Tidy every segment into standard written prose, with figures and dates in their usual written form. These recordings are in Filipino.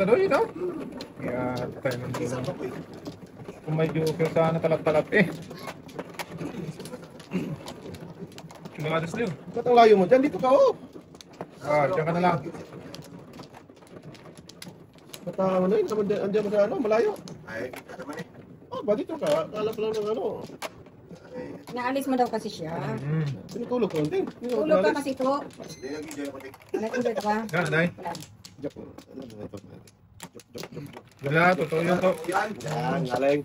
na doon, no? Kaya tayo ng doon. Kung may joker sana talap-talap eh. Lumadas na yun. Ba't ang layo mo dyan? Dito ka, oh. Diyan ka na lang. Ba't ano yun? Andiyan mo sa ano? Malayo. Ay, ano man eh. Oh, ba dito ka? Kala pa lang ng ano. Naalis mo daw kasi siya. Tinutulog ko, hindi. Tulog ka kasi to. Hindi nag-enjoy ako din. Nag-enjoy ka ba? Yan, Nay. Wala. Joke. Ano ba ito? Wala, totoo yun to. Yan. Yan, galing.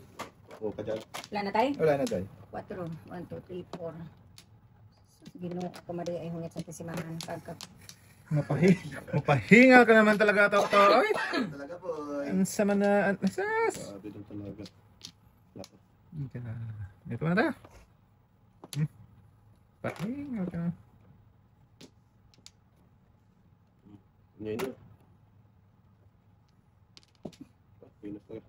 Oo ka dyan. Wala na tayo? Wala na tayo. 4. 1, 2, 3, 4. Ginoo ako mali ay hungit sa tisimahan. Pagka. Mapahinga ka naman talaga to. Ay, Talaga po. ang sama na. Asas. Sabi doon talaga. Lapot. Ito na tayo. Pahinga ka. Ngayon yun. Pinas na.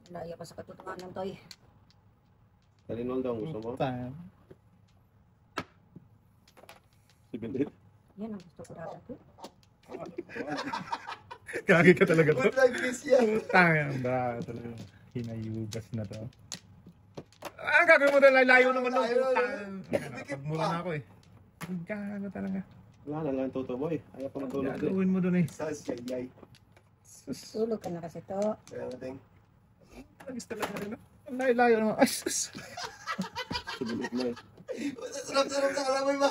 Malayo ko sa katotohanan to eh. Talinol daw, gusto mo? Time. 7-8. Yan ang gusto ko dati. Kagi ka talaga to. Good like this yan. Tangin ba talaga. Hinayugas na to. Ang gagawin mo doon, layo naman nung putang. Pagmula na ako eh. Ang gago talaga. Wala na lang toto boy. Ayaw pa matulog din. Gagawin mo doon eh. Sas, yay. Tulog ka na kasi to. Kaya natin. Agis talaga rin. Ang layo naman. Ay, sus. 7-8 na eh. Sarap-sarap sa kalamay ba?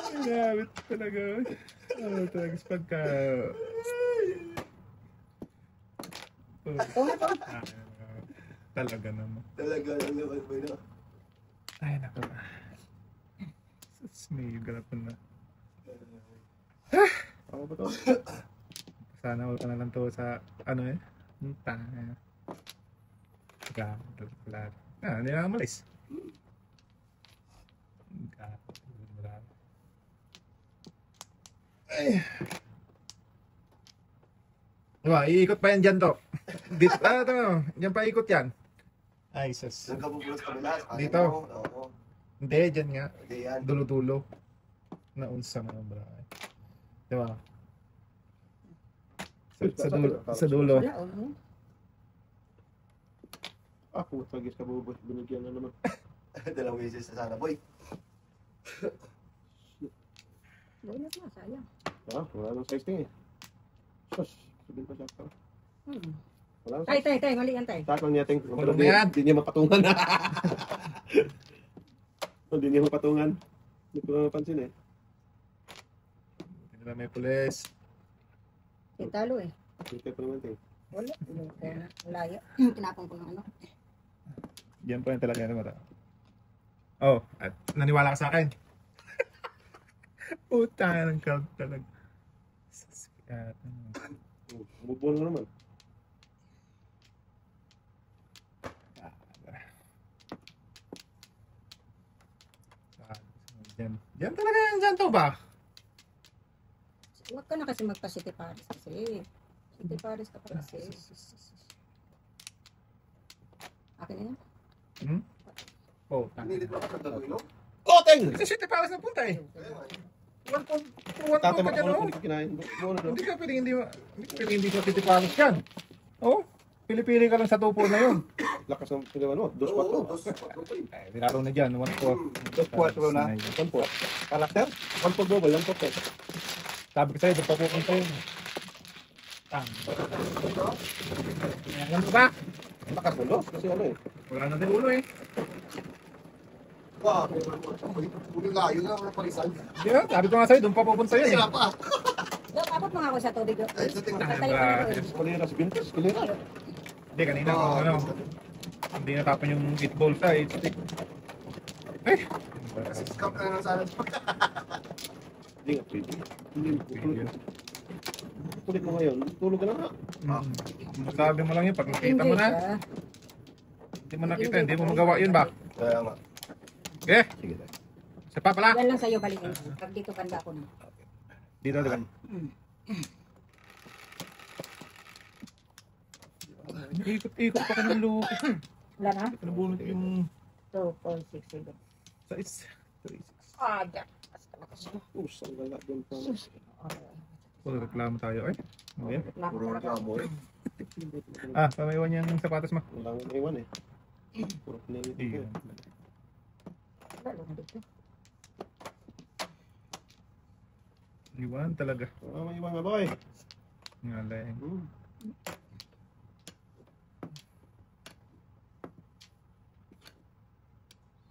Ang gabit talaga. Ano talaga pagka... Talaga naman. Talaga naman ba yun? Ay, naku na. Sus, may garapan na. Ako ba to? Sana wala na lang to sa ano eh. Tanga. Gato lahat. Hindi na malis. Gato lahat. Ay. Diba, iikot pa yan dyan to. Dito, ito. Dyan pa ikot yan. Ay, sus. Doon ka pupulos pa nila. Dito. Oo. Hindi, dyan nga. Hindi yan. Dulo-dulo. Naunsa mo bra. Diba? Sa dulo. Wala oh. Ako, tagis ka bubos. Binigyan na naman. Dalawang beses na sana, boy. Bonus na, sayang. Wala nang size ting eh. Sus, sabihin pa siya. Wala nang size. Tay, mali yan tay. Takang niya ting. Kulong na yan. Hindi niya mapatungan. Hindi niya mapatungan. Hindi ko na napansin eh. Hindi na may pulis. Talo eh. Hindi pa naman ting. Wala. Layo. Tinapon ko ng ano. Yan po yung talaga yung mata. Oh, at naniwala ka sa akin. Puta ng crowd talaga. Bubuo na naman. Yan talaga yan dyan to ba? Huwag ka na kasi magpa-City Paris kasi. City Paris ka pa kasi. Akin na yan. Oh, Pinilit mo ka sa gagawin, no? Koteng! Kasi City Palace na punta eh. One Tatama ka ko dyan, na kinain. Buo na Hindi ka pwedeng hindi sa City Palace yan. Oh, pili-pili ka lang sa tupo na yun. Lakas ng piliwan mo. 2-4. Oo, dos, patro, boy. Ay, dinaro na dyan, 1-4. 2-4 na. 1-4. Karakter? 1-4 double. 1-4. Sabi ko sa'yo, doon pa pupunta yun. Tang. Ayan mo ba? Nakapulos kasi ano eh. Wala na din ulo eh. Wow, ulo layo na ako palisan. Di ba? Sabi ko nga sa'yo, doon pa pupunta yun eh. Hirap pa. Dok, abot mo nga ako sa tubig. Dok. Ay, sa tingnan. Tatay ko na rin. Kuliras, bintis, kuliras. Hindi, kanina ako ano. Hindi natapon yung 8 balls sa 8 stick. Eh! Scam ka na sana. Hindi nga pwede. Hindi kulit mo ngayon. Tulog ka na nga. Sabi mo lang yun, pag nakita mo na. Hindi mo nakita, hindi mo magawa yun ba? Kaya nga. Okay? Sige tayo. Isa pa pala. Yan lang sa'yo balikin. Pag dito banda ko na. Dito, diba? Ikot-ikot pa ka ng lupa. Wala na? Nabunot yung... 2, 4, 6, 7. Size 36. Aga. Basta na kasi. Pusang gala doon pa. Puro reklamo tayo eh. Okay. Puro reklamo eh. Ah, pamaiwan yung sapatos mo. Walang iwan eh. Puro pinili dito Iyon. Iwan talaga. may iwan nga boy. Ngalang.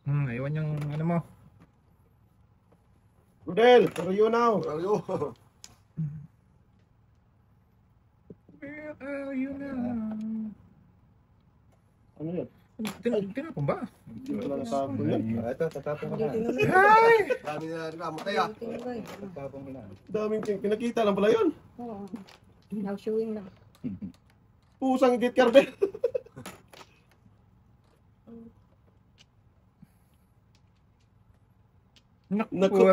Iwan yung ano mo. Rudel, where are you now? Ayo. Where are you now? Ano yan? Tinapon ba? Hindi ko lang natapon yan. Ito, tatapon ko na. Ay! Dami na reklamo tayo. Tatapon ko na. Daming pinakita lang pala yun. Oo. Now showing lang. Pusang git karbe. Naku.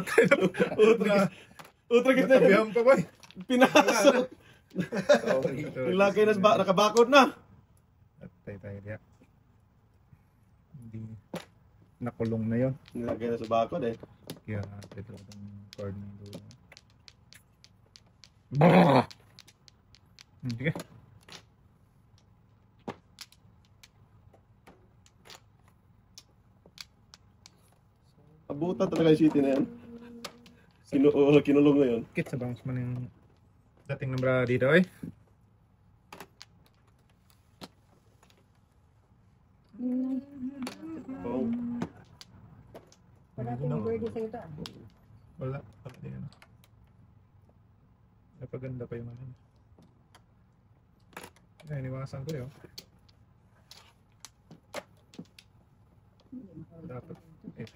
Utra git na. Natabihan pa ba? Pinasok. Nilagay na nakabakod na. Atay tayo diya. Hindi. Nakulong na yon. Nilagay na sa bakod eh. Kaya ito itong cord ng dulo. Sige. Abutan talaga yung city na yan. Kinulong na yun. Kit sa bounce man yung dating nombra dito eh. Oh. Wala tayong birdie sa ito. Wala. Wala din ano. Napaganda pa yung ano. Ay, iniwasan ko yun. Dapat. Eh,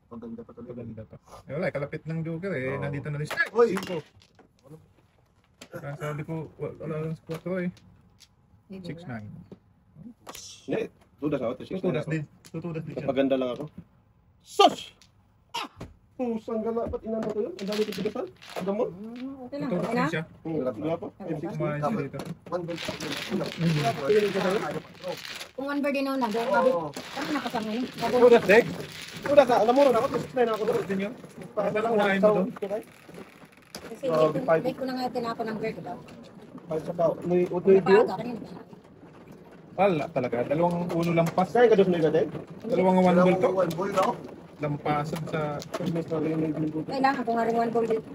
Maganda pa talaga. paganda pa. Eh wala, kalapit ng joker eh. Oo. Nandito na rin siya. Uy! Sabi ko, wala lang sa 4 eh. 6'9". Hindi. Tudas ako. Tutudas din. Tutudas din siya. Maganda lang ako. Sus! Ah! Pusang gala. Ba't inano ko yun? Ang dami ko tigasan. Ano mo? Okay lang. Tutudas Okay na? din siya. Wala pa. Kumain siya dito. One belt pa. Kung one birdie na una, doon ka. Oo. Ano nakasama yun? Tudas, Dek. Tudas na. Alam mo rin ako. Tudas na ako doon. Din yun. Ano lang kumain mo doon? Kasi hindi ko na nga tinapon ng bird. Diba? Ay, saka, may utoy diyo. Napaaga kanina. Wala talaga. Dalawang uno lampas. Saan ka doon na Dek? Dalawang one ball to. One ball, no? Lampasan sa Kailangan ko nga rin one ball dito.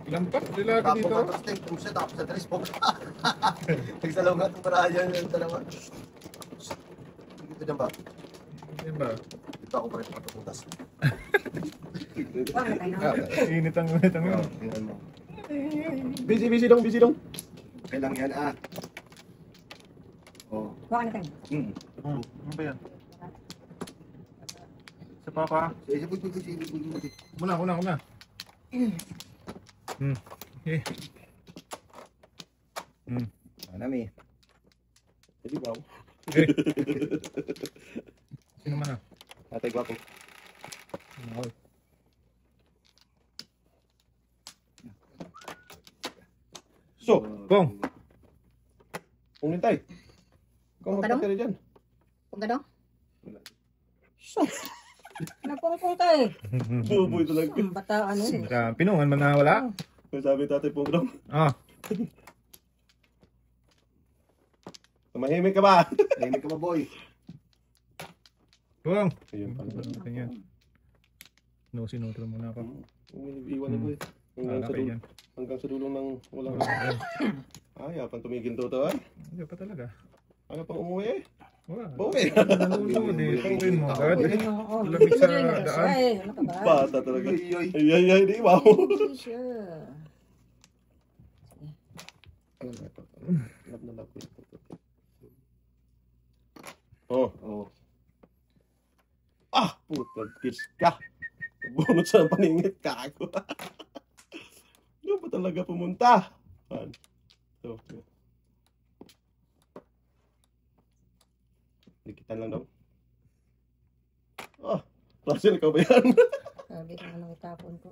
lampas. Dilagi Tapos dito. tapos take two set, tapos sa tres box. Nagsalaw nga itong parahan yung dalawa. Dito dyan ba? Yan ba? Dito ako pa rin matututas. Wala na tayo. Init ang init ang yun. Tingnan mo. Busy dong, busy dong. Okay lang yan, ah. Oh. Wala na tayo. Ano ba yan? Sa papa. Sige, Muna. Okay. Nami. Hindi ba? Okay. Sino man ah? Tatay gwapo. Okay. So, Bong. umintay. Ikaw Tanong? magpatiri dyan. Kung gano'n? Nagpungpung ka eh. Buboy talaga. Ang bata ano eh. Pinungan man na wala. Sabi tatay po dong. Ah. Tumahimik ka ba? Tahimik ka ba, boy? Bong. Ayun pala. Ganyan. Sinutro muna ako. Iwan ako eh. Wala kayo yan. Hanggang sa dulong ng walang... Wala. Ayaw, pang tumigil to ay. Hindi pa talaga. Ayaw pang umuwi eh. Wala. Buwi. Nalulod eh. Pauwiin mo agad. Oo. Lamig sa Enjoy na siya daan. eh. Ano ka ba? Bata talaga. Yoy. Ay, di wow. Enjoy siya. Lap na lap. Oh. Oh. Ah! Puta, kiss ka. Bunot sa paningit ka ako. Doon pa talaga pumunta. So, dikitan lang daw. Ah! Russell, ikaw ba yan? Sabi ko ano itapon ko.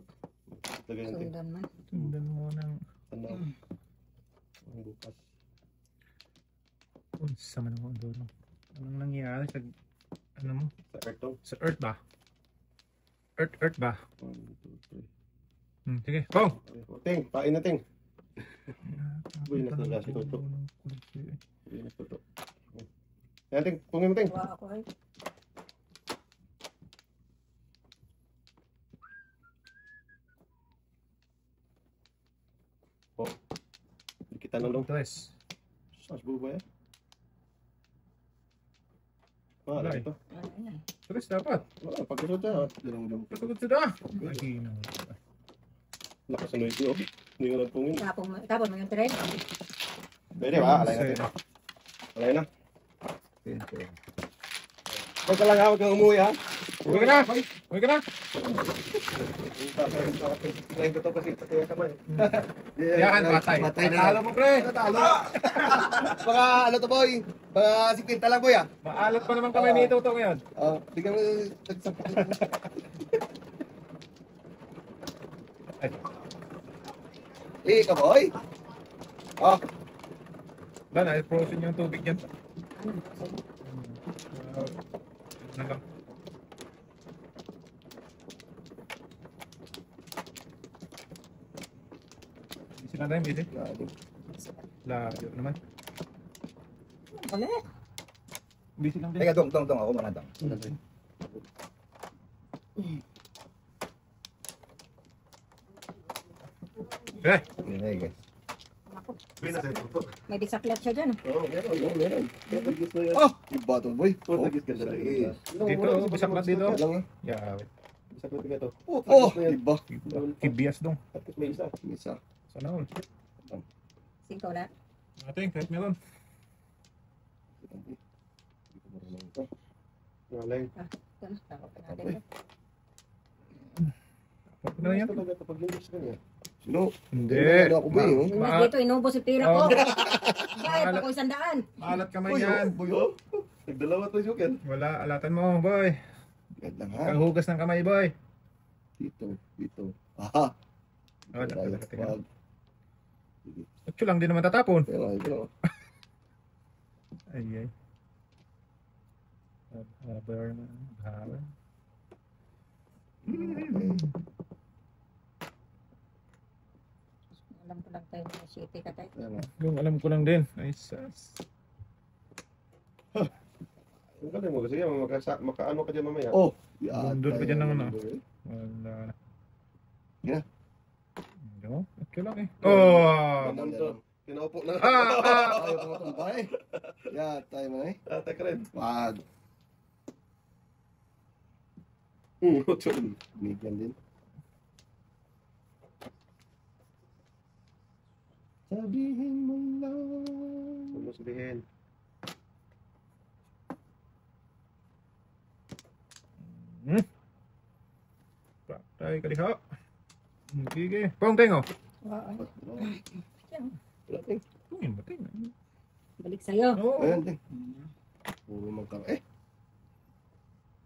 Lagay natin. Sundan man. Sundan mo ng... Tanda. Ang bukas. Unsa man ang doon. Anong nangyari sa... Ano mo? Sa Earth daw. Sa Earth ba? Earth ba? 1, 2, 3. Sige, pong! Ting, pain na ting. Uy, nasa gas ito. Uy, nasa ito. Yan, ting, pungin mo ting. Kuha ako ay. Kita na lang. Tres. Sas buba eh. Wala Wala eh. ito. Ayan. Tres dapat. Wala, pagkasunod siya. Pasagod sila! Ay, no. Lakas ano ito. Hindi ko lang pungin. Tapon mo yung tren. Pwede ba? Alay natin. Alay na. Pinto. Huwag ka lang ha, huwag kang umuwi ha. Uwi ka na! Uwi ka na! Try ko to kasi pati yung kamay. Yan, patay. Patay na. Talo mo, pre! Natalo. Baka ano to boy? Baka si Quinta lang boy ah. Maalat pa naman kamay nito to ngayon. Bigyan mo nagsapit. Ay, Ikaw boy. wala na, frozen yung tubig yan. Ano lang. Busy na tayo, busy. Layo naman. Wala. Busy lang din. Teka, dong. Ako muna, dong. Eh, Okay, guys. Ako. May bisaklat siya dyan. Meron. Iba to boy. dito, bisaklat dito. Yeah, Bisaklat ka to. Iba. kibias dong. Tapos may isa. Isa. Sana all. Singko wala. Ating, kahit meron. Ngalay. Yan, tapos natin. Pag na yan. Talaga kapag hindi sa kanya. Sino? Hindi. Ano ako ba yun? Yung dito, inubos yung pira ko. Oh. Bayad ako 100. Maalat kamay Boy, yan. boy, oh. Nagdalawa to yung Wala, alatan mo, boy. Yan lang ha. Kahugas ng kamay, boy. Dito. Aha. Wala, Wag. tingnan. Otso lang, di naman tatapon. Pero. Ay, ay. Rubber na. Bahala. Alam ko lang tayo na city ka tayo. Yung alam ko lang din. Ay, sas. Ang galing mo kasi yan, makaano ka dyan mamaya. Oh. Doon ka dyan ng ano. Wala na. Yeah. No, okay lang eh. Oh! Kinaupo na. Ayaw ko matumbay. Yan, tayo mo eh. Ate ka rin. Wag. Bigyan din. Sabihin mo lang. Huwag mo sabihin. Patay ka diha. Sige. Pongteng oh. Tingin ba tingin? Balik sa'yo. Oo. Ayan din. Puro magkang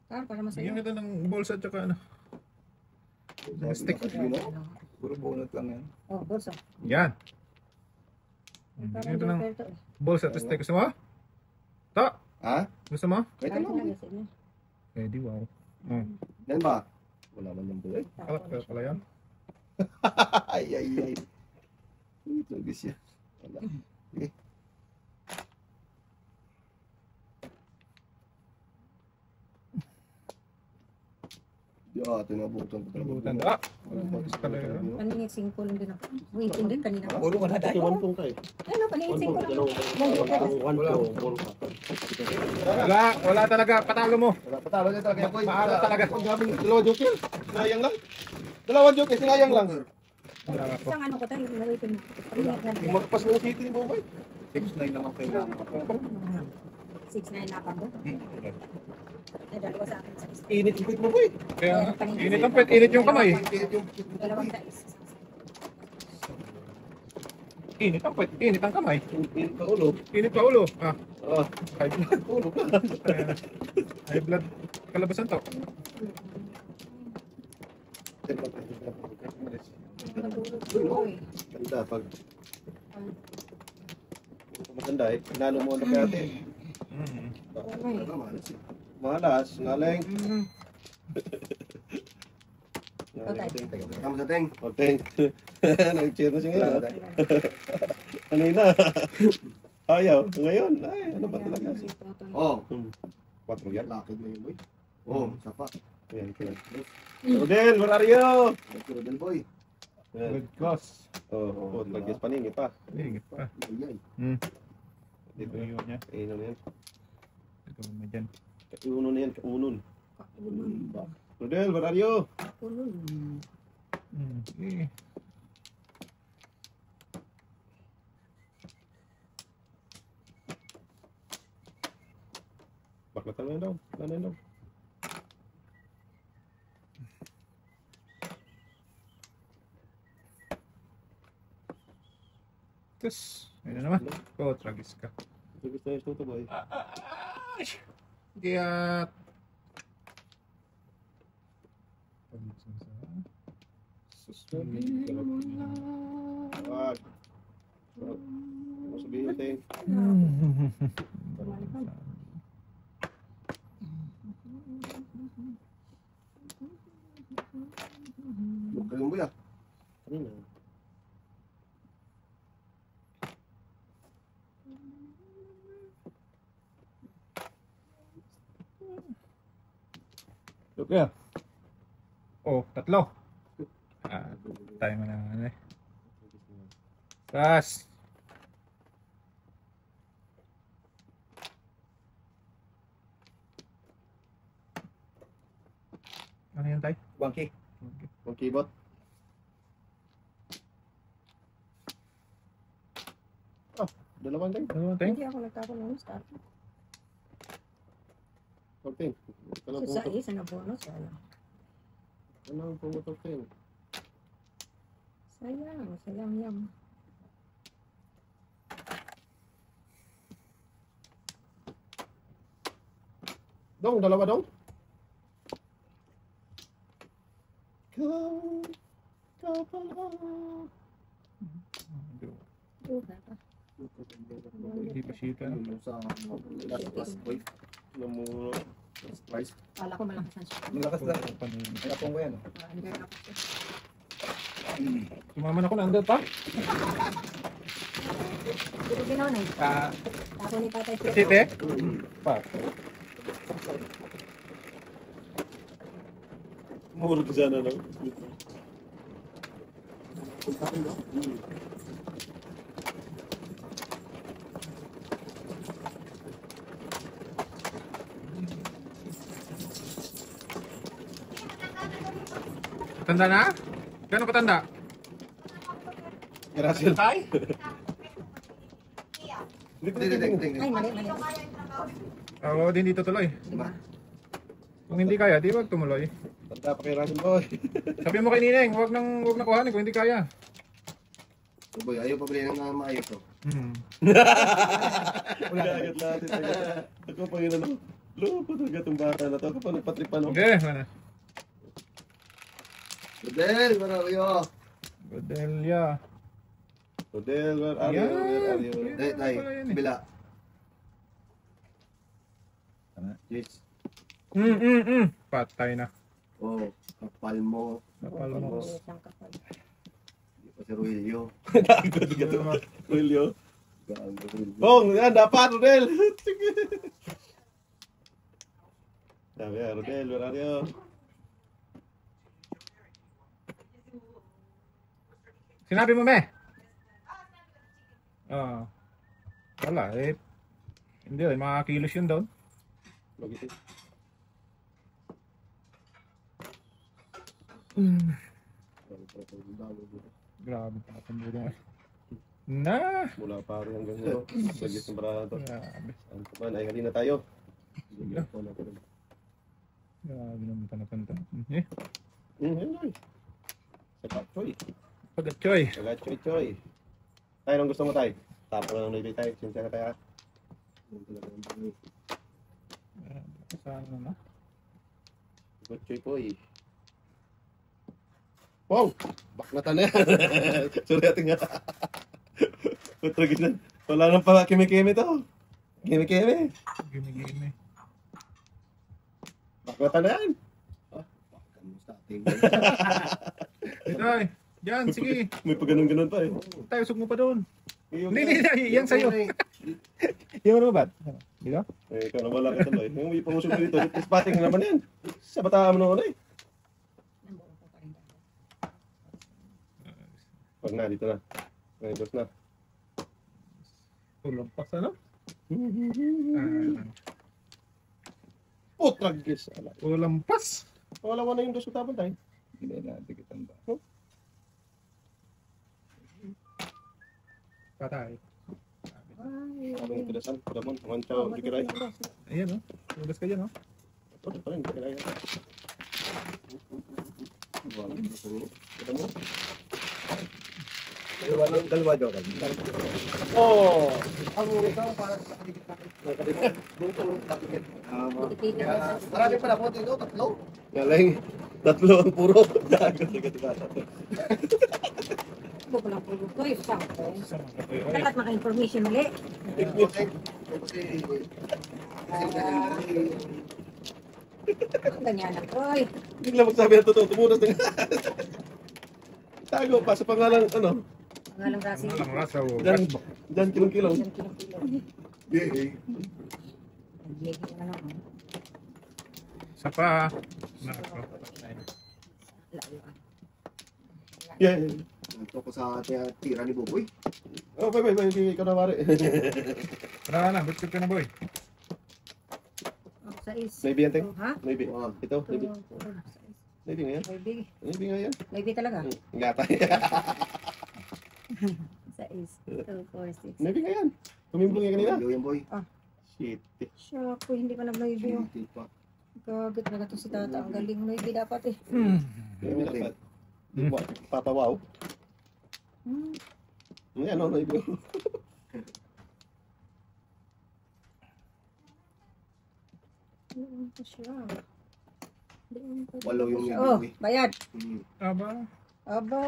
Para Bigyan masaya. kita ng bolsa at saka ano. Stick. Puro bunot lang yan. Oh, bolsa. Yan. Parang Bigyan kita ng joker to eh. bolsa at stick. Gusto mo? To? Ha? Gusto mo? Kahit Kahit ano. na, sige. Pwede, wow. Yan ba? Wala man yung buhay. Kalak ka pala yan. Ay. Ito, gisya. Wala. Okay. Tinabutan ko. Nabutan. Ah! Gusto pala yan. Paningit singko lang din ako. Waiting din kanina. Puro ka na tayo. Ano, paningit singko lang. Wala talaga. Patalo mo. Patalo niya talaga. Maalat talaga. Ang gabi, dalawang joker. Sinayang lang. Dalawang joker, sinayang lang. Wala ako. Isang ano ko tayo, waiting. Paningit na lang. Magpas mo yung city ni Bobay. 6'9" naman kailangan. 6'9" na ako doon. Ay, dalawa sa akin sa isa. Init yung mo, boy. Kaya init ang pet. Init yung kamay. Dalawang tais. Init ang pet. Init ang kamay. Init pa ulo. Init pa ulo. Ah. Ah, High blood. ulo ka. High blood. Kalabasan to. Ganda pag maganda eh. Pinalo mo na kaya ate. Mm. Malas, ngaleng. Kamu sa ting. Okay. Nag-cheer na siya ngayon. Wala ah. tayo. Kanina. Ayaw. Ngayon. Ay, ano ba talaga? Oh, 4 yan. lakid na yun, boy. Oh, sapa. Ayan, ayan. Rodel, where are you? Rodel, boy. Ayan. Good cross. Oh, lagyan paningi pa. Higit pa. Ayay. Dito Ito yun niya. Ayun na yan. Ito mo dyan. Kaunon na yan, kaunon. Kakulun. Rodel, where are you? Kakulun. Eh. Baklatan mo yan daw. Ano yan daw? Tapos, ayun na naman. Oh, tragis ka. Ito gusto niya ito, boy. Kaya... Sabihin mo na. Wag. Wag. Ano sabihin, Ting? Huwag kayong boy, ah. Kanina. Look ya. Oh, tatlo. Tayo mo na ano eh. Tas. Ano yan tayo? Wangki. Ang keyboard. Ah, dalawan, Ting. Ano tayo? Hindi ako nagkakaroon ng start. Huwag, Ting. Ito lang Sa pumutok. isa na bonus, sayang. Ano ang pumutok, Ting? Sayang yan. Dong, dalawa, Dong. Kau pala. Buka pa. Hindi pa sita. Yung sa last class, boy. Namuro. Last price. Kala ko malakas ang shot. Malakas lang. Panin. Nakapong ko yan. Hindi na ako. Tumama na ako na pa. Hindi ko ginawa na. Ako ni Tatay Piero. Site? Pa. Muro ko sana, no? Tanda na? Gano'n katanda? Gracias. Tay? Ting. Ay, mali. Oo, din dito tuloy. Diba? Kung hindi kaya, di wag tumuloy. Tanda pa kay Russell, boy. Sabi mo kay Nineng, wag na kuhanin kung hindi kaya. Oh, boy, ayaw pa bili ng maayos, oh. Wala agad natin. Ako pa yun, ano? Loko talaga itong bata na to. Ako pa nagpatripan, no? Okay, mana. Rodel, marayo. Godelia. Rodel, where are you? Where are you? Tay, bila. Yes. Patay na. Oh, kapal mo. Kapal mo. Isang kapal. Hindi pa si Ruelio. Agad ka to. Julio. Gago, Ruelio. Bong, yan, dapat, Rodel. Sabi ya, Rodel, where are you? Sinabi mo, me? Wala, eh. Hindi, mga kilos yun doon. Magitin. Grabe pa itong bulong eh. Na! Mula pare hanggang ulo. Sagit ng barahan to. Grabe. Ano pa man, ay halina tayo. Sige. Grabe naman tanatanda. Eh, Yun, Joy. Sagat, Choy. pagatchoy. Sagat, Choy, Choy. Tayo, anong gusto mo tayo? Tapo lang ng naibay tayo. Sinsya na tayo, ha? Saan na? Sagat, Choy, Poy. Wow! Baklatan na yan. Sorry, ating nga. Patragin na. Wala nang pa kimi-kimi to. Kimi-kimi. Gimi-gimi. Baklatan na yan. Kamusta? Ito ay. Yan, sige. May pa ganun-ganun pa eh. Tayo, sug mo pa doon. Yung- Hindi, yan sa'yo. Yung ano ba? Dito? Eh, ikaw na wala ka tuloy. Yung may pamusok mo dito, spotting naman yan. Sa bataan mo naman eh. Pag na, dito na. Nangibos na. Tulampas ano? Putrag guys. Tulampas. Wala mo na yung dos utapon tayo. Hindi na, dikitan ba? Patay. Ako yung pilasan. Damon, manchaw, dikiray. Ayan o. Tulas ka dyan o. Ito pa rin, dikiray. Damon. Dalawa joker. Oh! Ang ikaw para sa kaligit. Marami pa na po dito, tatlo. Galing. Tatlo ang puro. Gago, tiga-tiga. Ito ko lang puro ko. Yung sakto. Sa mga kapoy. Ay, Dapat maka-information mali. Ganyan ako. Ay, Bigla magsabi ng totoo, tumunas na nga. Tago pa sa pangalan, ano? pangalang kasi. ano lang rasa o. Dan kilong-kilong. Isang kilo-kilo. Gigi na naman. Sa pa. Layo ah. Yeah. Ito ko sa tira ni Buboy. Oh, bye, ikaw na mari. Tara na, bitbit ka na boy. Oh, sais. Maybe yan, Teng? Ha? Maybe. Ito, maybe. Maybe nga yan. Maybe. Maybe nga yan. Maybe talaga. Gatay. Sais. 2, 4, 6. Maybe nga yan. Tumimblong yan kanina. Yung boy. Shit. Siya po, hindi pa nag-maybe oh. Hindi pa. Gagit na to si tata. Ang galing maybe dapat eh. Maybe dapat. Papa wow. Yan, ano, maybe. Doon pa siya. Doon pa siya. Walo yung Oh, Buboy. bayad. Aba. Aba.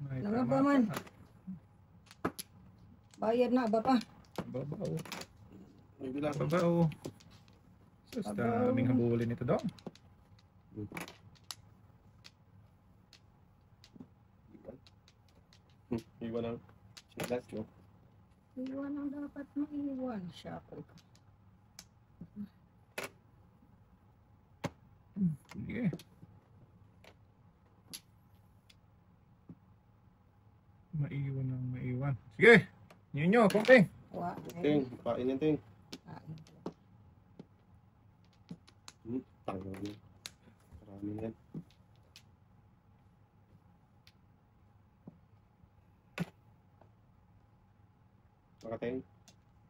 May Ano tama ba man? pa. Bayad na, aba pa. Babaw. Maybe lang. Babaw. Sus, Babaw. daming habulin ito daw. Iwan lang. Silas, no? Iwan ang dapat maiwan siya po. Sige. Maiwan ang maiwan. Sige. Yun nyo, kumping. Wa. Ting, pain yan, Ting. Kain. Tango yun. Marami yan. Makating,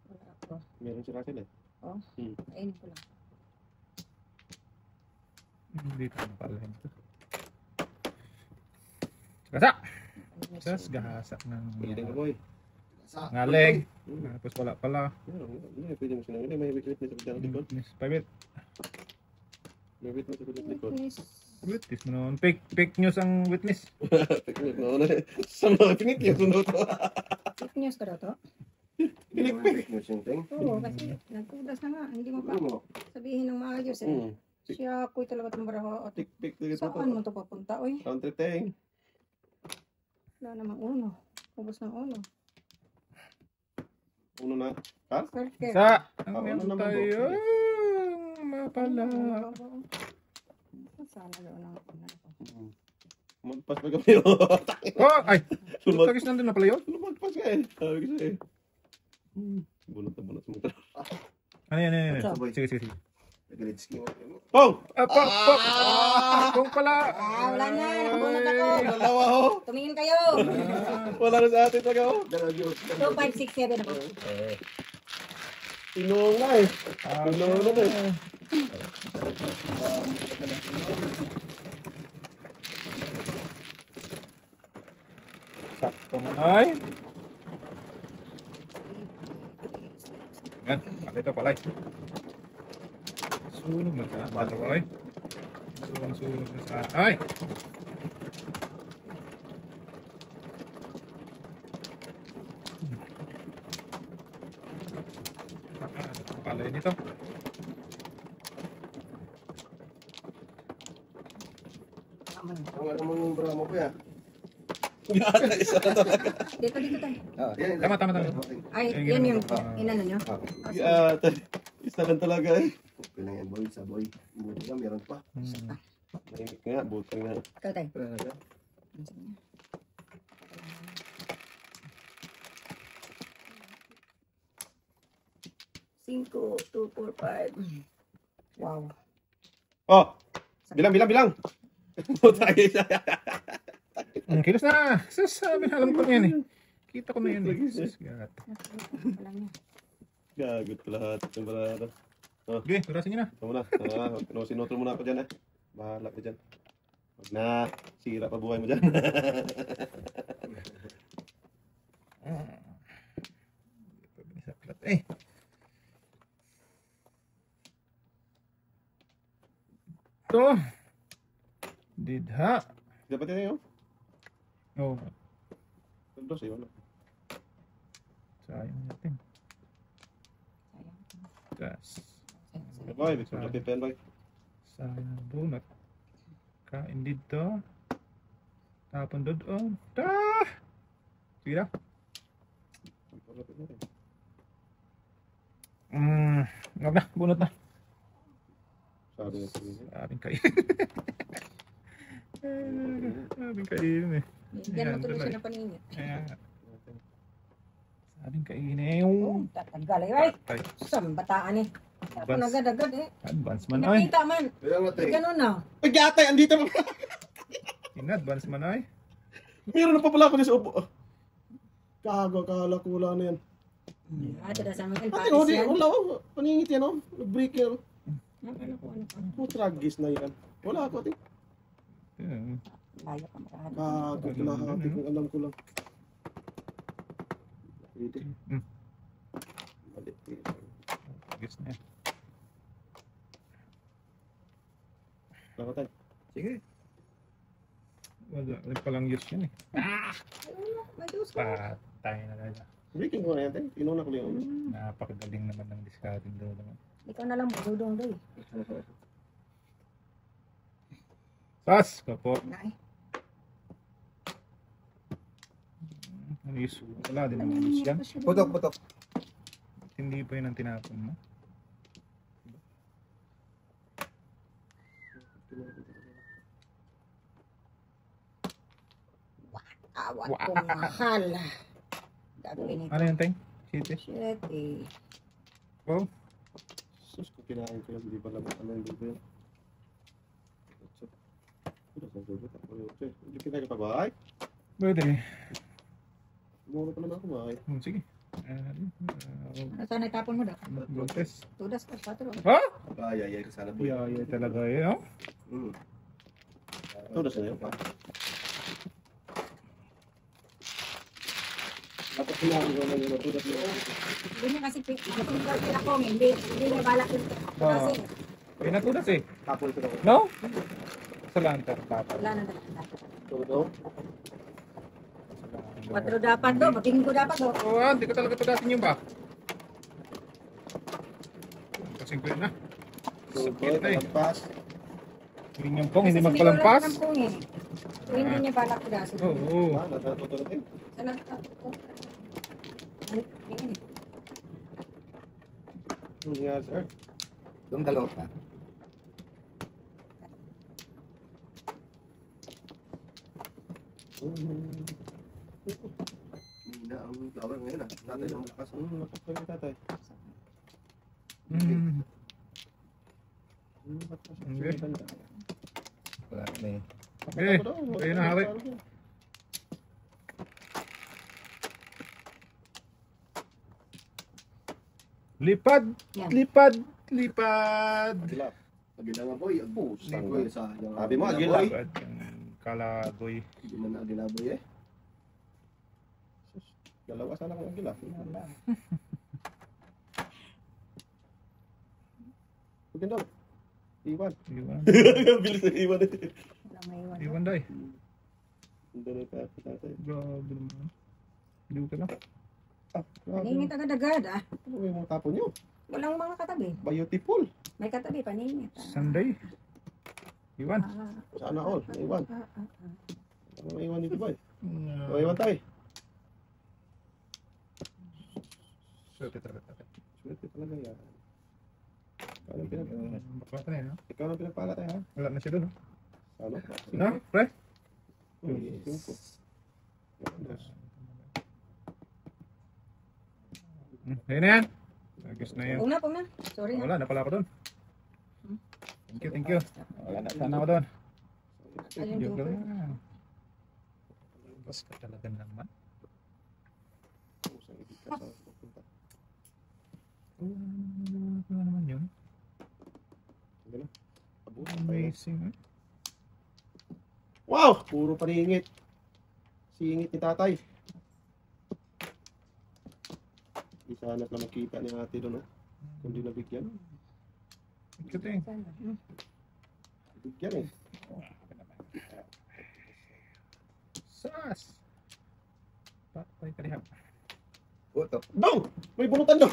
Wala ako. meron si Russell eh. Kainin ko lang. Dito na pala ito. Gasa! Ano Sus, gahasa ng Pwede ka, boy. Sa ngaling. Tapos wala pala. Meron, pwede mo sinangin. May witness sa pagdang likod. Miss Pivot. May witness sa pagdang likod. Witness. Witness mo noon. Fake news ang witness. Teknik, no? Sa mga pinit yung sunod. Fake news ka daw to? Pinikpik. yung sinting. Oo, kasi nagtudas na nga. Hindi mo pa Ano mo? sabihin ng maayos eh. Siya ako'y talaga tumaraho. Tikpik na ito. Saan mo ito papunta, oy? Country Teng. Wala namang uno. Ubus ng uno. Uno na. Perfect. Sa! Ano Ang naman, tayo. Mapala. Sana daw ng una. Magpas pa kami. Oh! Ay! Tagis nandun na pala yun? Lumagpas ka eh. Sabi ko sa'yo. Bunot na bunot mo. Ano yan? Sabay. Sige, sige, sige. Grade ski. Oh! Pop! Kung pala! Wala na. Nakabunot ako. Dalawa ho! Tumingin kayo. Wala na sa atin talaga ho! 2, 5, 6, 7 ako. Tinong na eh. Tinong na eh. Sakto ay. Yan, ito pala. Sunog na sa bato ay. Sunog na sa ay. Palay nito. man. Ang ano mong bramo ko ya? Isa na talaga. Dito, dito tayo. Tama. Ay, Yung yan yung ginagawa. inano nyo. Isa lang talaga eh. Okay lang yan, boy. Sa boy. Buti ka, meron pa. Mainit nga, butang nga. Ikaw tayo. Talaga. Cinco, 2, 4, 5. Wow. Oh! Bilang! Butang isa. Kilos na. Sabi, alam ko na yan eh. Kita ko na yan eh. Sus, gat. Alam niya. Gagot ko lahat. Yung barado. Okay, turasin nyo na. Ito muna. Sinotro muna ako dyan eh. Bahala ka dyan. Wag na. Sira pa buhay mo dyan. Eh. Ito. Didha. Dapat yan yun. Oh, Dos yun. sayang natin. Gas. Boy, bigyan mo pen boy. Sayang bunot. Kain dito. Tapon doon. Sige na. Wag na, bunot na. Sabi Sabing kain. Sabing kain eh. Yan mo tuloy siya ng paningit. Sabing kain eh. Oh, tatagal eh. Ay, Ay, saan bataan eh. Tapon agad-agad eh. advance man ay. Nakita man. Kaya nga, te. Ganun na. Pagyatay, andito na. In-advance man ay. Meron na pa pala ako dyan sa upo. Kago, akala ko wala na yan. Tira sa amin. Ate, no, di, wala ko. Paningit yan, oh. Nag-break yan, oh. Ano po. Oh, tragis na yan. Wala ako, ate. Layo ka makahanap. Kago, kalahati kung alam ko lang. Dito. Balik. Guess na yan. Wala ko tayo. Sige. Wala palang use yan eh. May Diyos ko. Patay na talaga. Breaking ko na yan, tayo. Inuna ko lang. Napakagaling naman ng discarding daw naman. Ikaw na lang bududong doy. Sas! Kapo. Na eh. Ano use? Wala din naman use yan. Putok. Hindi pa yun ang tinapon mo. Awat ko mahal. Gagawin ito. Ano yung ting? City? Shit eh. Oh, Sus, kung kinain ko yan, hindi pa lang ano yung dito yun. Hindi kinain ka pa ba? Ay, pwede. muna pa naman ako ba? Ay, Sige. Ano saan itapon mo daw? Go test. Tudas ka, 4. Ha? Ay, sana po. Biyaya talaga eh, no? Tudas na yun pa. Dapat sinabi ko na yun, tudas na yun. Hindi niya kasi pinapin ako. Hindi niya balak yung kasi Pinatudas eh. Tapon ko na ko. No? Sa lantern dapat. wala na dapat. Tudo? 4 dapat do. Maging ko dapat do. Oo, hindi ko talaga tudasin yung ba? Kasing ko yun na. Tudo, talampas. Hindi yung pong, hindi magpalampas. Hindi niya balak ko dapat. Oo. Natuto natin. Salamat ako. Ano? Tingin eh. Yes, sir. Yung dalawa pa. Mina ang flower ngayon ah. Tatay ng lakas. Lakas pa yung tatay. Wala na eh. Eh, kayo na hari. Lipad! Yan. Lipad! Lipad! Agila. Agila nga boy. Pusang Boy sa. Sabi mo, agila. Lipad yung kalagoy. Hindi man agila boy eh. Dalawa sana kung agila. Huwag daw. Iwan. Iwan. Bilis na iwan eh. Wala may iwan. Iwan day. Hindi na tayo tatay. Grabe naman. Hindi ko lang. Paningit agad-agad ah. Ano yung mga tapon nyo? Walang mga katabi. Beautiful. May katabi, paningit. Ah. Sunday. Iwan. Sana all. Naiwan. ah. Ano naiwan dito boy? Mm, Naiwan tayo. Swerte talaga. Swerte talaga yan. Ikaw ang pinagpala. Bakla ka na yun, ha? Ikaw ang pinagpala tayo ha? Wala na siya doon, Ano? ha? Pre? Uy, 5. Ayun na yan. Gusto na yan. Pong na. Sorry ha. Wala, napala ako doon. Thank you. Wala na, sana ako doon. Ayun, Joke joker. lang. Bas ka talaga naman. Ano naman yun? Amazing, eh. Wow! Puro paningit. Singit ni tatay. Di sana na makita ni ate doon, no? Kung di nabigyan. Ito eh. Bigyan eh. Sas! Patay ka lihat. Ito. Bang! May bunutan daw!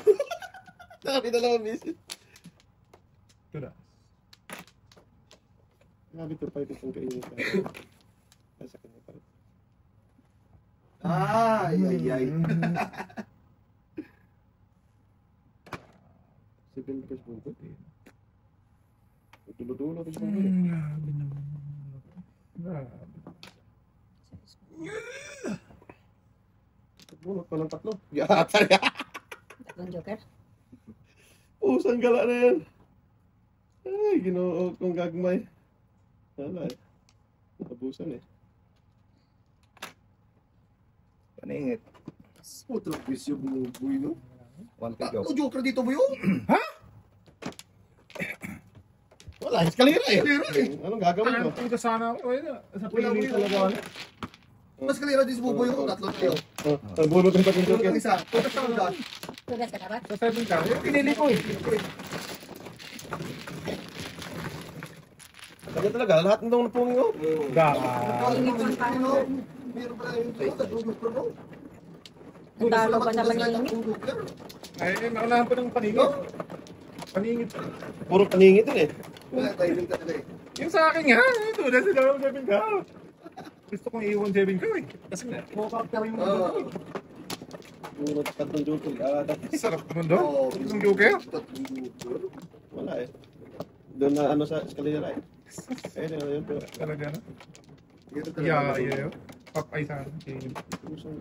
Sabi na lang, miss. Ito na. Sabi ito pa itong kainin ka. Sa kanya pa rin. Ay. Si Ben Pes Bungot eh. Dulo-dulo ito siya. Grabe naman. Grabe. Bunot pa ng 3. Yata ya. Tatlong joker. Pusang gala na yan. Ay, ginoo kong gagmay. Wala eh. Nabusan eh. Paningit. Puto, bisyo bumubuy, no? One pick Ano up. joker dito mo yun? Wala, eskalera eh. Anong gagawin Ano ko? puta sana ako? Ayun na. Sa Wala, pili wala. talaga. ano? Mas kalira din sa bubuy, no? Tatlo tayo. Ang bunot ng 3 joker. Ang isa. Puto sa mga. Tugas ka dapat. Sa 7 ka. Yung pinili ko eh. Kaya talaga, lahat ng dong napungin ko. Meron pala yung tayo, tatlong joker, no? Talo pa sa paningin. Ay, naunahan pa ng paningit. Paningit. Puro paningit yun eh. Wala, timing talaga eh. Yung sa akin nga. Ito, nasa dalawang 7 ka. Gusto kong iwan 7 ka eh. Kasi mukha ka rin mo. Puro 3 joker. Sarap naman doon. Isang joker. Tatlong joker. Wala eh. Doon na ano sa eskalera eh. Ayun na yun. Pero Talaga na. Ito talaga. Yeah. Pop ay sa akin.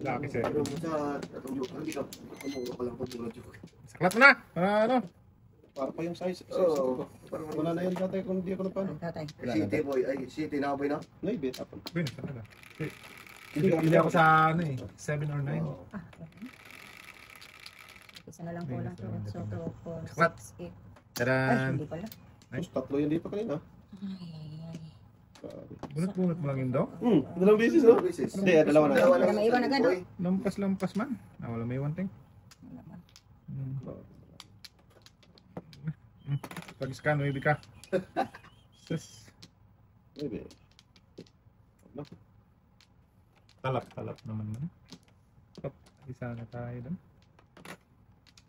Lucky sir. Pero sa tatlong joker, hindi ka kumura ka lang pag mura joker. Saklat mo na. Para ano. para pa yung size. Oo. Wala na yun dati kung hindi ako napano. Tatay. City boy, ay city na boy na. Naibit ako. Ben, talaga. Hindi ako sa ano eh. 7 or 9. Ah, isa na lang po lang. So, 2, 4, Saklat. 6, 8. Ay, Tadaan. hindi pala. Tapos 3 yun dito kanina. Ay. Bunot-bunot mo lang yun daw. Dalawang beses no? Beses. Hindi, dalawa na. Dalawa Para maiwan agad, boy. Lampas-lampas man. Wala may one thing. Wala man. Pag-scan, maybe ka. Sus. Maybe. Talap naman man. Top, isa na tayo doon.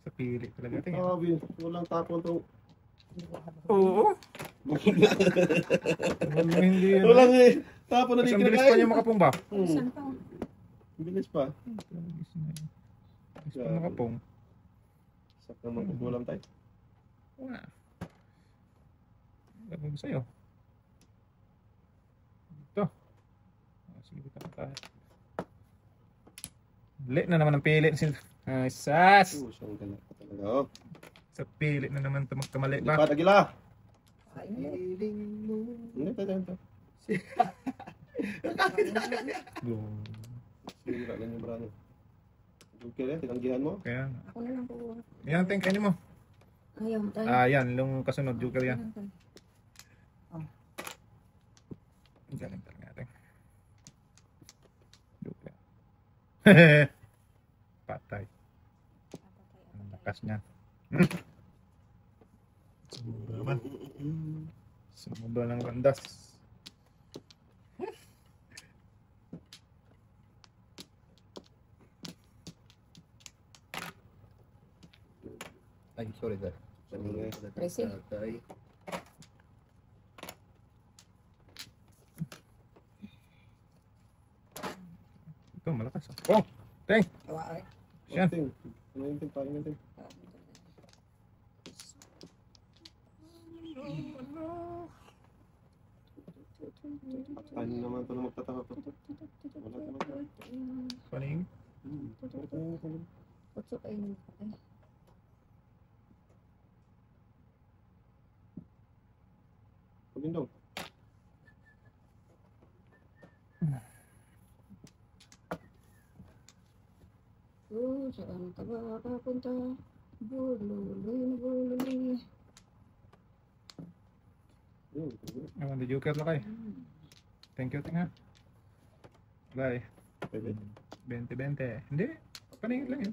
Sa pili talaga. Tingnan. Grabe, walang tapon tong... Oo. Hindi yan. Walang eh. Tapon na Mas di ang bilis pa kinakain. niya makapong ba? Saan pa? Bilis pa. Bilis pa makapong. Sakto naman kung walang tayo. Wala. Gagawin ko sa'yo. Dito. Sige, dito na tayo. Lit na naman ang pili. Ay, sas! Siyang gala ka talaga. Oh. Sa pili na naman ito magkamali ba? Lipat, agila. Ay, hindi. Feeling mo. Hindi, tayo. Go. Sira lang yung brano. Okay rin, tinanggihan mo. Kaya, Ako na lang po. yan, tingin kayo mo. Ayaw tayo. Yan, yung kasunod, joker yan. Galing talaga natin. Joker. Patay. Ang lakas niya. Sumubra naman. Sumubra ng landas. Ay, sorry sir. Tracy. Tatay. Ito, malakas. Oh, Teng. Kawa ay. Yan. Ting. Ano yung ting? Parang yung ting. Ano naman ito na magtataka to? Wala ka naman. Paning. Putsok ay nung ay. Pagin daw. Saan ka ba papunta? Bululuy. Ewan, the Joker na kayo. Thank you, Teng ha. Bye. Pwede. 20-20. Hindi. Paningit lang yun.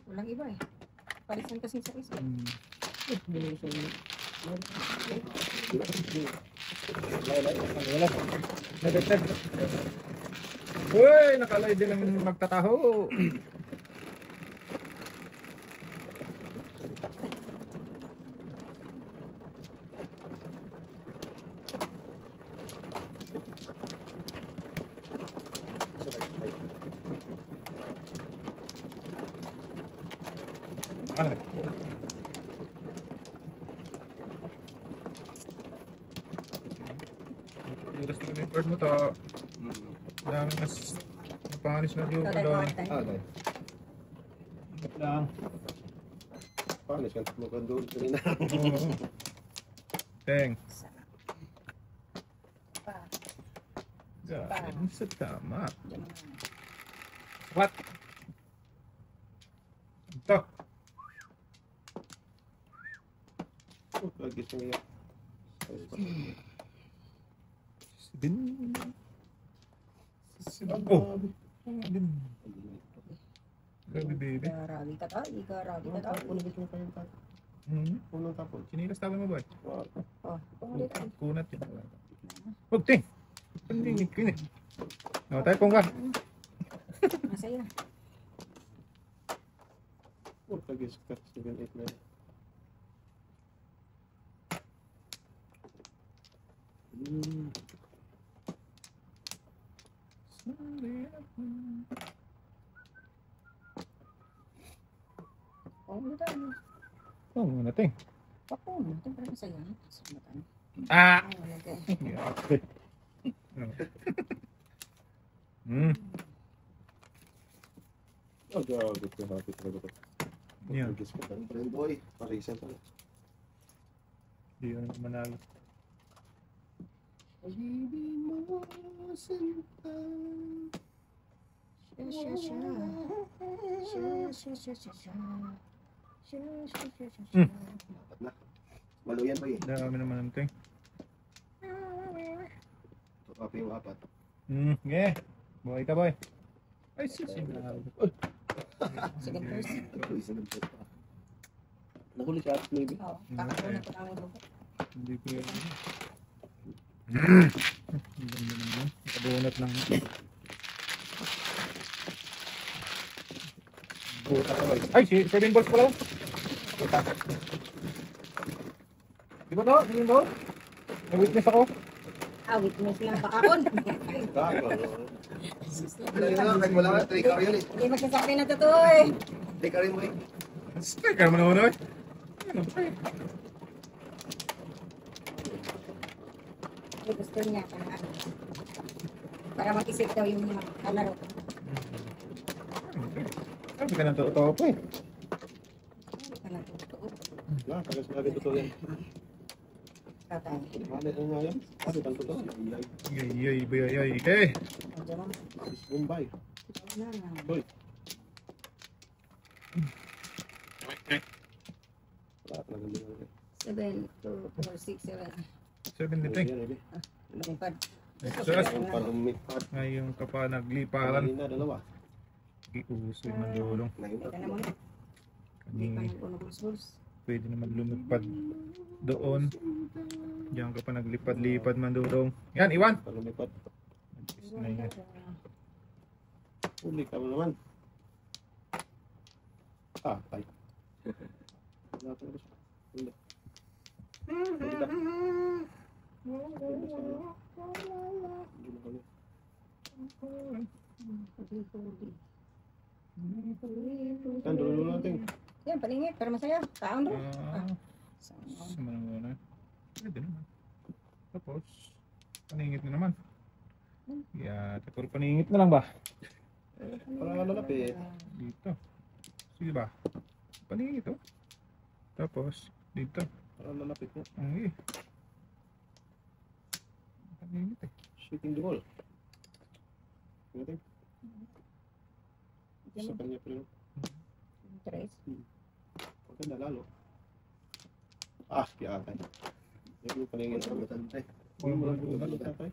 Walang iba eh. Palisan kasi sa isa. Nagagtag. Uy, nakalay din ang magtataho. Ano? Iras na yung bird mo to. Dami mas napanis na yung Ikaw tayo doon. mga tayo. Ah, dahil. Lang. Panis ka mo ka doon kanina. Oo. Teng. Pa. Dahil sa tama. Diyan na. What? Ito. Lagi siya ngayon. Oh. Grabe baby. Igarabi ka tayo. Igarabi ka tayo. Kunagit mo kayo tayo. Unang tapon. Sinilas tawin mo ba? Oh, pangulit ay. Kunat yun. Huwag ting. Pandinig ko yun eh. O, tayo pong ka. Masaya. Lagi siya 7-8 na. Pangulit tayo. Oh, muna ting. Papo, natin parang masaya. Sumatan. Ah! Okay. Hmm. Oh, grabe ko. Happy talaga to. Yeah. Lagi siya tayo. Friend boy. Parisan pala. Di yun manalo. Pag-ibig mo sinta. Siya, siya, siya. Siya, siya, siya, siya, siya. Siya, siya, siya, siya, siya. Dapat na. Maluyan pa eh. Dami naman ang ting. Ito pa yung apat. Hmm, yeah. Buhay ka boy. Ay, sis. Second first. Ito isa ng shot pa. Nahuli siya maybe. Oo, kakakunan ko lang yung Hindi ko yun. Ang ganda naman. Nakabunot lang. Buta ka boy. Ay, 7 balls pala. Di ba to? 7 balls? May witness ako. witness lang pakakon. Kahit wala nga, trika yun eh. Hindi magsasabi na totoo eh. Trika rin mo eh. Striker mo naman, oy. Ano ba kayo? Ay, gusto niya para mag-isip daw yung mga kalaro. Sabi ka ng totoo po eh. Ka na totoo. Wala, pagkas nabi totoo yan. Tatay. Mali ang nga yan. Kasi ang totoo. Yay, yay, yay. Okay. Diyan mo. Is Bombay. Na. Hoy. Wala talaga nila. 7, 2, 4, 6, 7. 7 din ting. Lumipad. Exodus. Parang mikpat. Ngayon ka pa nagliparan. Kanina dalawa. Iusoy ng dulong. Teka na muna. Hindi pa Kani, nagpunong-bulls. pwede naman lumipad doon. Diyan ka pa naglipad-lipad man dulong. Yan, Iwan. Parang mikpat. Na yan. Huli ka mo naman. Ah, tay. Wala talaga siya. Huli. Huli ka. Huli ka. Huli ka. Yan, dulo natin. Yan, paningit, para masaya. Kaon doon. Sama na muna. Pwede naman. Tapos, paningit na naman. Yeah, puro paningit na lang ba? Para lalapit. Dito. Sige ba? Paningit oh. Tapos, dito. Para lalapit mo. Ay. Paningit eh. Shooting the wall. Natin. Sa kanya pa rin. Tres. Maganda lalo. Ah, piyatay. Yung paningin sa butan. Huwag mo lang butan. Tatay.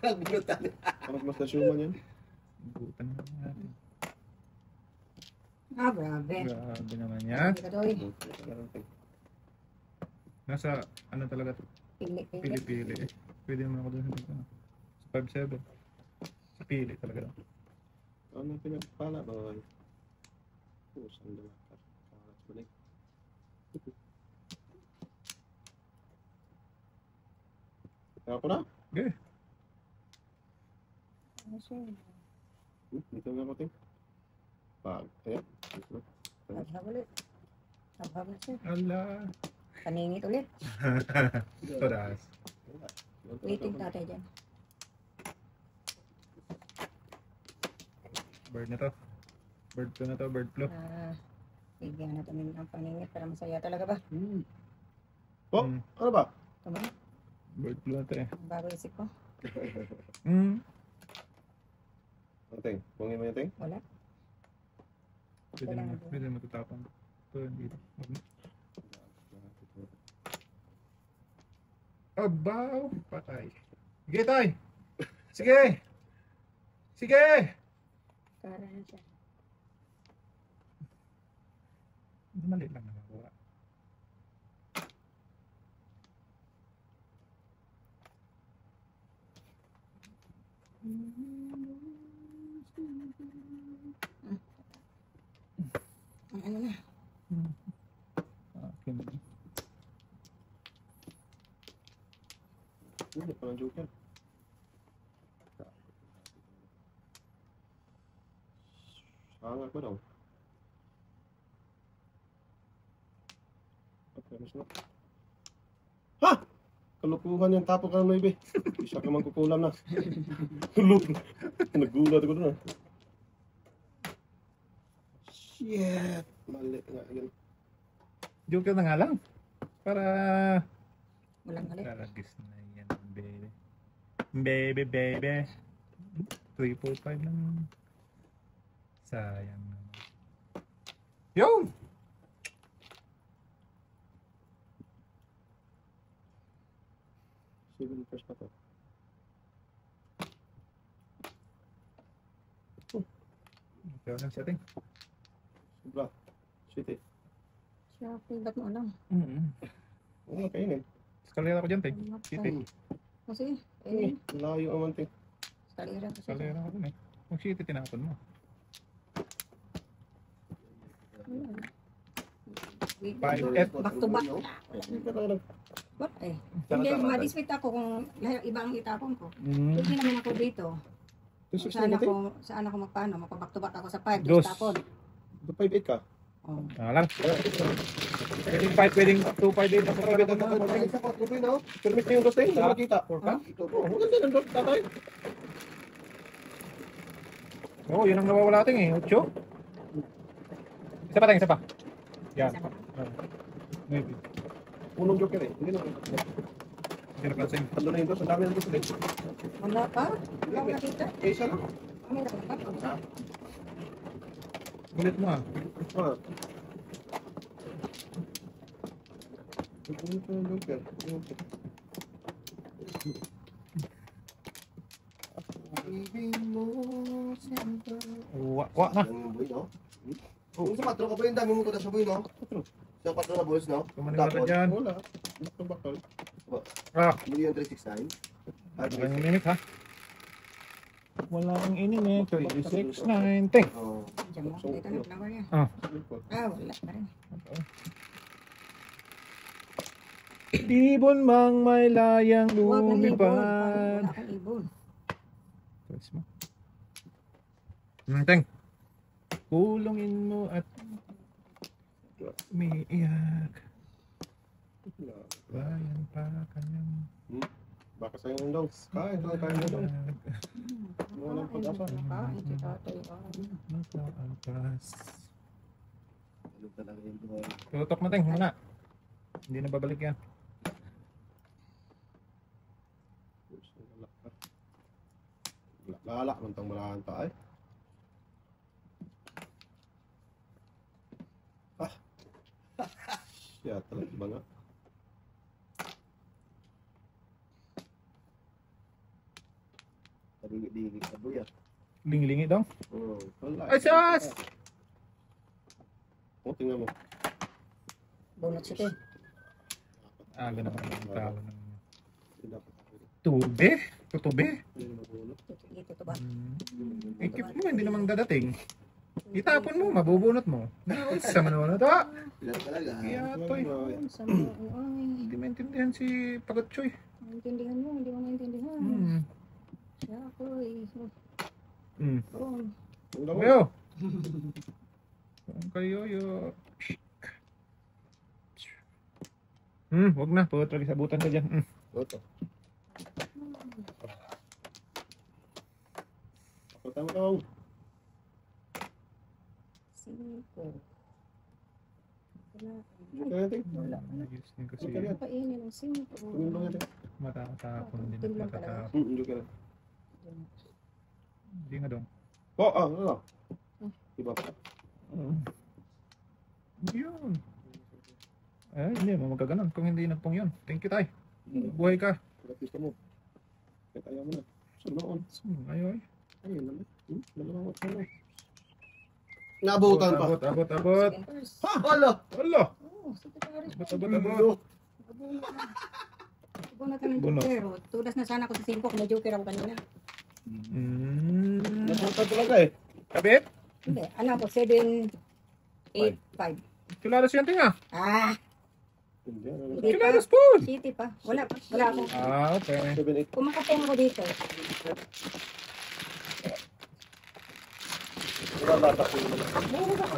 Nagbutan. Parang mas nasyuman yan. Butan na natin. Grabe. Grabe naman yan. Kadoy. Nasa, ano talaga to? Pili. Pili-pili eh. Pwede naman ako doon sa dito. Sa 5-7. Sa pili talaga. Ano pinagpala ba? Saan na karat balik. Kaya ko na? Okay. Dito nga ko ting. Pag. Ayan. Habhab ulit. Habhab na siya. Ala. Paningit ulit. Todas. Waiting tatay dyan. Bird na to. Bird flu na to. Bird flu. Bigyan natin ng paningit para masaya talaga ba? Oh, ano ba? Tama? Bird flu na to eh. Bago isip ko. Ano ting? Bungin mo yung ting? Wala. Pwede naman matutapang. Ito dito. Abaw! Patay. Sige tay! Sige! Sige! Kara na siya. Mali lang nagawa. Ano na? Akin. Hindi pa ng joker. Sangat ba daw? Ha! Kalukuhan yung tapo ka ng 9. Isa ka man kukulam na. Tulog. Nagulat ako doon. Shit! Mali nga yun. Joker na nga lang. Para... Walang mali. Lalagis na yan, baby. Baby, baby. 3, 4, 5 lang. Sayang naman. Yo! Civil first pa to. Ikaw lang setting. Sobra. Shit eh. Siya, ba't mo alam? Oo, kainin. Eskalera ko dyan, te. City. O sige. Layo naman ting. Skalera ko siya. Eskalera ko dun eh. Kung city, tinapon mo. Back to back. Wala. What eh? Hindi, ma-diswait ako kung iba ang itapon ko. Hindi naman ako dito. Saan ako magpaano? Magpa-back to back ako sa 5. Dos. Tapon. 5-8 ka? Oh. Lang. Pwedeng 5, pwedeng 2, 5 din. Permit niyo yung dos ting. Hindi makita. Ito po. Maganda ng dos tatay. Oo, yun ang nawawala ating eh. 8. Isa pa tayo, isa pa. Yan. Maybe. Unong joker eh. Hindi na. Hindi napansin. Ando na yung dos. Ang dami ng dos ting. Wala pa? Wala ko nakita. Isa lang. Ano na ba? Ulit mo ah. Ah. Ito yung joker. Wa na. Kung sa patro ka po yung dami mo ko sa buhay, no? Sa patro na balls, no? Kumanin ka dyan. Wala. Bakal. Ah, Muli yung 369. wala yung limit ha. Wala ang inimik. 36, 90. Oh. Diyan mo. Dito na flower niya. Ah. Wala pa rin. Ibon mang may layang Huwag ng ibon. lumipad. Wala akong ibon. Press mo. Teng. Kulungin mo at umiiyak. Bayan pa kanyang Baka sa'yo nung daw. Kain mo daw. Walang pag-asa. Nakain si tatay. makaapas. Ano talaga yung buhay? Tutok mo, Teng, muna. Hindi na babalik yan. Lala, mantang malahan tayo. Siya talaga ba nga? Digi sa buya. Lingi-lingi dong. Oh, wala. Ay, sas! Oh, tingnan mo. Bunot siya. Aga naman ang tao ng Hindi dapat ako. tube. Tutube. Hindi na mabulot. Dito to ba? Ikip mo, hindi namang dadating. Itapon mo, mabubunot mo. Sa manono to. Ilan talaga? Kaya to eh. Sa mga, ay, Hindi maintindihan si Pagotchoy. maintindihan mo, hindi mo naintindihan. Siya ako eh. Oh, Ang daw. Kayo. Kung kayo yo. Wag na. Pagod lagi sabutan ka dyan. Ito. Ako tama daw. 5. Wala. Diyan ka natin. Wala. Ayos din kasi. Okay. Kainin ng 5. Tingnan mo natin. Matatapon din. Tingnan pala. Matatapon. Diyan ka na. Hindi nga dong. Oh, ano? Iba pa. Yun. Ay, hindi mo magkaganon kung hindi nagpong yun. Thank you, Tay. Buhay ka. Pagkatista mo. Kahit ayaw mo na. Saan noon? Ayoy. Ayun naman. Dalawang at ano. Nabutan pa. Abot. Ha? Wala! Wala. Oh, secretary. Abot. Bunot ng Bunot. joker. Oh. Tudas na sana ako sa 5 kung may joker ako kanina. Nabutan talaga eh. Kabit? Hindi. Ano ako? 7, 8, 5. Kilalas yan, tinga. Ah! Hindi. Hindi pa. Kilalas po. City pa. Wala pa. Wala ako. Okay. 7, 8. Kumakateng ako dito. Wala bata ko. Meron ako.